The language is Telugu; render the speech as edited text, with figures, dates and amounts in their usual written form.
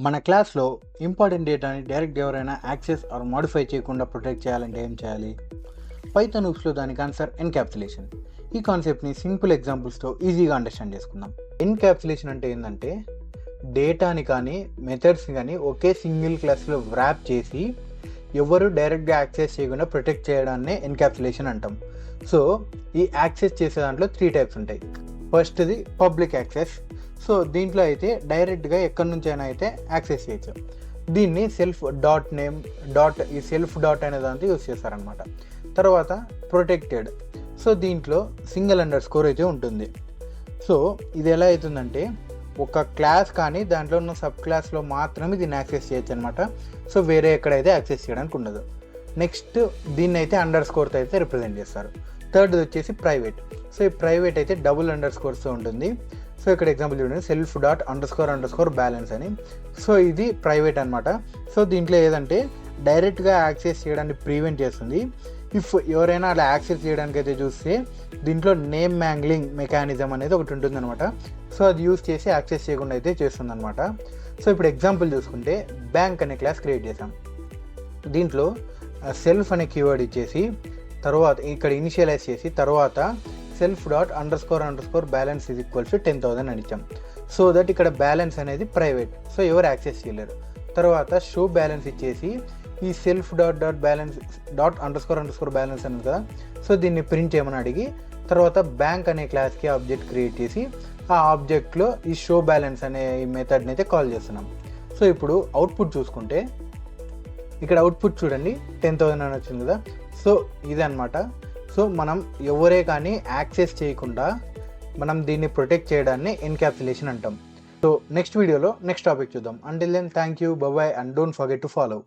మన క్లాస్లో ఇంపార్టెంట్ డేటాని డైరెక్ట్ ఎవరైనా యాక్సెస్ ఆర్ మాడిఫై చేయకుండా ప్రొటెక్ట్ చేయాలంటే ఏం చేయాలి? పైథాన్ హూక్స్లో దానికి ఆన్సర్ ఎన్క్యాప్సులేషన్. ఈ కాన్సెప్ట్ని సింపుల్ ఎగ్జాంపుల్స్తో ఈజీగా అండర్స్టాండ్ చేసుకుందాం. ఎన్క్యాప్సులేషన్ అంటే ఏంటంటే డేటాని కానీ మెథడ్స్ని కానీ ఒకే సింగిల్ క్లాస్లో వ్రాప్ చేసి ఎవరు డైరెక్ట్గా యాక్సెస్ చేయకుండా ప్రొటెక్ట్ చేయడాన్నే ఎన్క్యాప్సులేషన్ అంటాం. సో ఈ యాక్సెస్ చేసే దాంట్లో 3 టైప్స్ ఉంటాయి. ఫస్ట్ది పబ్లిక్ యాక్సెస్. సో దీంట్లో అయితే డైరెక్ట్గా ఎక్కడి నుంచి అయినా అయితే యాక్సెస్ చేయొచ్చు. దీన్ని సెల్ఫ్ డాట్ నేమ్ డాట్ ఈ సెల్ఫ్ డాట్ అనే దాంతో యూస్ చేస్తారనమాట. తర్వాత ప్రొటెక్టెడ్. సో దీంట్లో సింగిల్__ అయితే ఉంటుంది. సో ఇది ఎలా అవుతుందంటే ఒక క్లాస్ కానీ దాంట్లో ఉన్న సబ్ క్లాస్లో మాత్రమే దీన్ని యాక్సెస్ చేయొచ్చు అనమాట. సో వేరే ఎక్కడైతే యాక్సెస్ చేయడానికి ఉండదు. నెక్స్ట్ దీన్ని అయితే __ అయితే రిప్రజెంట్ చేస్తారు. థర్డ్ది వచ్చేసి ప్రైవేట్. సో ఈ ప్రైవేట్ అయితే __ ఉంటుంది. సో ఇక్కడ ఎగ్జాంపుల్ చూడండి, సెల్ఫ్ డాట్ __ బ్యాలెన్స్ అని. సో ఇది ప్రైవేట్ అనమాట. సో దీంట్లో ఏదంటే డైరెక్ట్గా యాక్సెస్ చేయడానికి ప్రివెంట్ చేస్తుంది. ఇఫ్ ఎవరైనా అలా యాక్సెస్ చేయడానికి అయితే చూస్తే దీంట్లో నేమ్ మ్యాంగ్లింగ్ మెకానిజం అనేది ఒకటి ఉంటుందన్నమాట. సో అది యూస్ చేసి యాక్సెస్ చేయకుండా అయితే చేస్తుందన్నమాట. సో ఇప్పుడు ఎగ్జాంపుల్ చూసుకుంటే బ్యాంక్ అనే క్లాస్ క్రియేట్ చేసాం. దీంట్లో సెల్ఫ్ అనే కీవర్డ్ ఇచ్చేసి తర్వాత ఇక్కడ ఇనిషియలైజ్ చేసి తర్వాత సెల్ఫ్ డాట్ __ బ్యాలెన్స్ = 10,000 అని ఇచ్చాం. సో దట్ ఇక్కడ బ్యాలెన్స్ అనేది ప్రైవేట్, సో ఎవరు యాక్సెస్ చేయలేరు. తర్వాత షో బ్యాలెన్స్ ఇచ్చేసి ఈ self dot dot balance dot __ balance అనేది కదా, సో దీన్ని ప్రింట్ చేయమని అడిగి తర్వాత బ్యాంక్ అనే క్లాస్కి ఆబ్జెక్ట్ క్రియేట్ చేసి ఆ ఆబ్జెక్ట్లో ఈ షో బ్యాలెన్స్ అనే ఈ మెథడ్ని అయితే కాల్ చేస్తున్నాం. సో ఇప్పుడు అవుట్పుట్ చూసుకుంటే ఇక్కడ అవుట్పుట్ చూడండి 10,000 అని వచ్చింది కదా. సో ఇదన్నమాట. సో మనం ఎవరే కానీ యాక్సెస్ చేయకుండా మనం దీన్ని ప్రొటెక్ట్ చేయడాన్ని ఎన్క్యాప్సులేషన్ అంటాం. సో నెక్స్ట్ వీడియోలో నెక్స్ట్ టాపిక్ చూద్దాం. Until then thank you, bye and don't forget to follow.